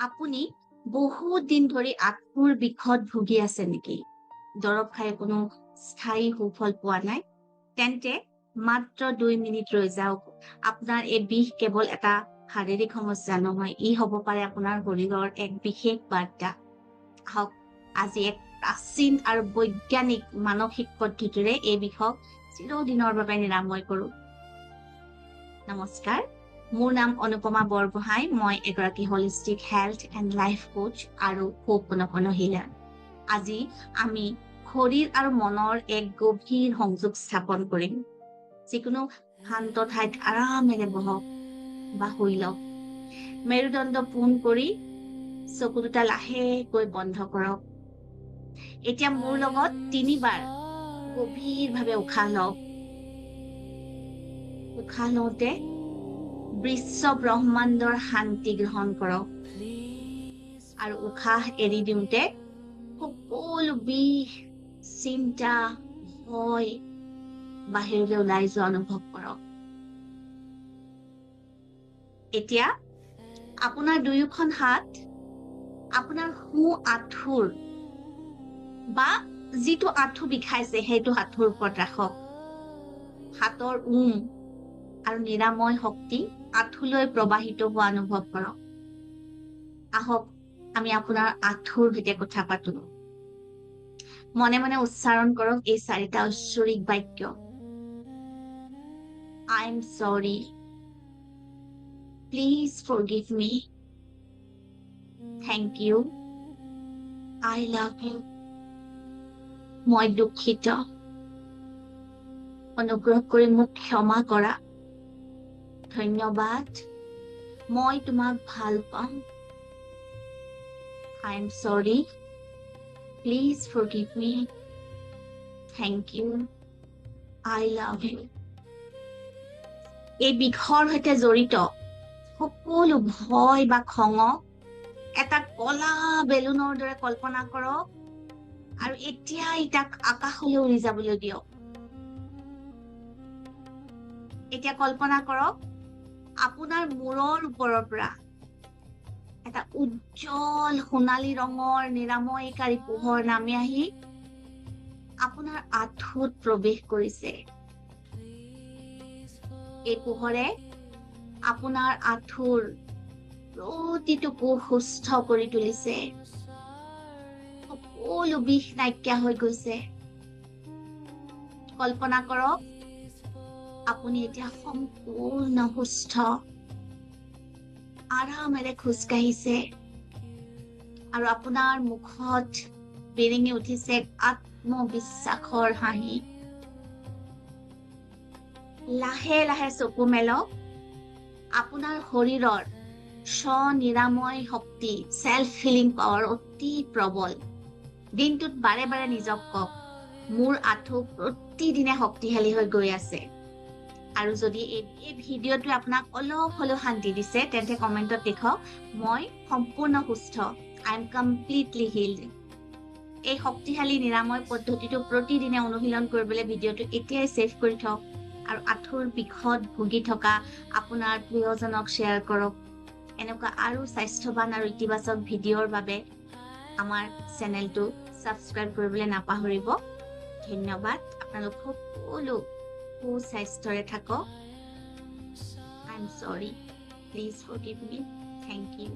আপুনি বহুত দিন ধৰি আঁঠুৰ বিষত ভুগি আছে নেকি? দৰৱ খাই কোনো স্থায়ী সুফল পোৱা নাই? তেন্তে মাত্ৰ 2 মিনিট ৰৈ যাওক। আপোনাৰ এই বিষ কেৱল এটা শাৰীৰিক সমস্যা নহয়, ই হ'ব পাৰে আপোনাৰ শৰীৰৰ এক বিশেষ বাৰ্তা। আহক আজি এক প্ৰাচীন আৰু বৈজ্ঞানিক মানসিক পদ্ধতিৰে এই বিষক চিৰদিনৰ বাবে নিৰাময় কৰোঁ। নমস্কাৰ, মোৰ নাম অনুপমা বৰগোহাঁই। মই এগৰাকী holistic health and life Koch আৰু হোপনপন হিলাৰ। আজি আমি শৰীৰ আৰু মনৰ এক গভীৰ সংযোগ স্থাপন কৰিম। যিকোনো শান্ত ঠাইত আৰামেৰে বহক বা শুই লওক। মেৰুদণ্ড পোন কৰি চকু দুটা লাহেকৈ বন্ধ কৰক। এতিয়া মোৰ লগত 3 বাৰ গভীৰভাৱে উশাহ লওক। উশাহ লওঁতে বিশ্ব ব্ৰহ্মাণ্ডৰ শান্তি গ্ৰহণ কৰক আৰু উশাহ এৰি দিওঁতে সকলো বিষ, চিন্তা, ভয় বাহিৰলৈ ওলাই যোৱা অনুভৱ কৰক। এতিয়া আপোনাৰ দুয়োখন হাত আপোনাৰ সোঁ আঁঠুৰ বা যিটো আঁঠু বিষাইছে সেইটো আঁঠুৰ ওপৰত ৰাখক। হাতৰ আৰু নিৰাময় শক্তি আঁঠুলৈ প্ৰবাহিত হোৱা অনুভৱ কৰক। আহক আমি আপোনাৰ আঁঠুৰ সৈতে কথা পাতো। মনে মনে উচ্চাৰণ কৰক এই 4টা ঐশ্বৰিক বাক্য। I am sorry. Please forgive me. Thank you. I love you. মই দুঃখিত। অনুগ্ৰহ কৰি মোক ক্ষমা কৰা। ধন্যবাদ। মই তোমাক ভাল পাম। I am sorry. Please forgive me. Thank you. I love you. এই বিষৰ সৈতে জড়িত সকলো ভয় বা খঙক এটা কলা বেলুনৰ দৰে কল্পনা কৰক আৰু এতিয়া ইটাক আকাশলৈ উৰি যাবলৈ দিয়ক। এতিয়া কল্পনা কৰক আপোনাৰ মূৰৰ ওপৰৰ পৰা এটা উজ্জ্বল সোণালী ৰঙৰ নিৰাময়কাৰী পোহৰ নামি আহি আপোনাৰ আঁঠুত প্ৰৱেশ কৰিছে। এই পোহৰে আপোনাৰ আঁঠুৰ প্ৰতিটো কোষ সুস্থ কৰি তুলিছে। সকলো বিষ নাইকিয়া হৈ গৈছে। কল্পনা কৰক আপুনি এতিয়া সম্পূৰ্ণ সুস্থ। আৰামেৰে খোজকাঢ়িছে আৰু আপোনাৰ মুখত বিৰিঙি উঠিছে আত্মবিশ্বাসৰ হাঁহি। লাহে লাহে চকু মেলক। আপোনাৰ শৰীৰৰ স্ব-নিৰাময় শক্তি, চেল্ফ হিলিং পাৱাৰ অতি প্ৰবল। দিনটোত বাৰে বাৰে নিজক কওক, মোৰ আঁঠু প্ৰতিদিনে শক্তিশালী হৈ গৈ আছে। আৰু যদি এই ভিডিঅ'টোৱে আপোনাক অলপ হ'লেও শান্তি দিছে তেন্তে কমেণ্টত লিখক, মই সম্পূৰ্ণ সুস্থ। I am completely healed. এই শক্তিশালী নিৰাময় পদ্ধতিটো প্ৰতিদিনে অনুশীলন কৰিবলৈ ভিডিঅ'টো এতিয়াই ছেভ কৰি থওক আৰু আঁঠুৰ বিষত ভুগি থকা আপোনাৰ প্ৰিয়জনক শ্বেয়াৰ কৰক। এনেকুৱা আৰু স্বাস্থ্যৱান আৰু ইতিবাচক ভিডিঅ'ৰ বাবে আমাৰ চেনেলটো ছাবস্ক্ৰাইব কৰিবলৈ নাপাহৰিব। ধন্যবাদ। আপোনালোক সকলো সুস্বাস্থ্যৰে থাকক। I am sorry. Please forgive me. Thank you.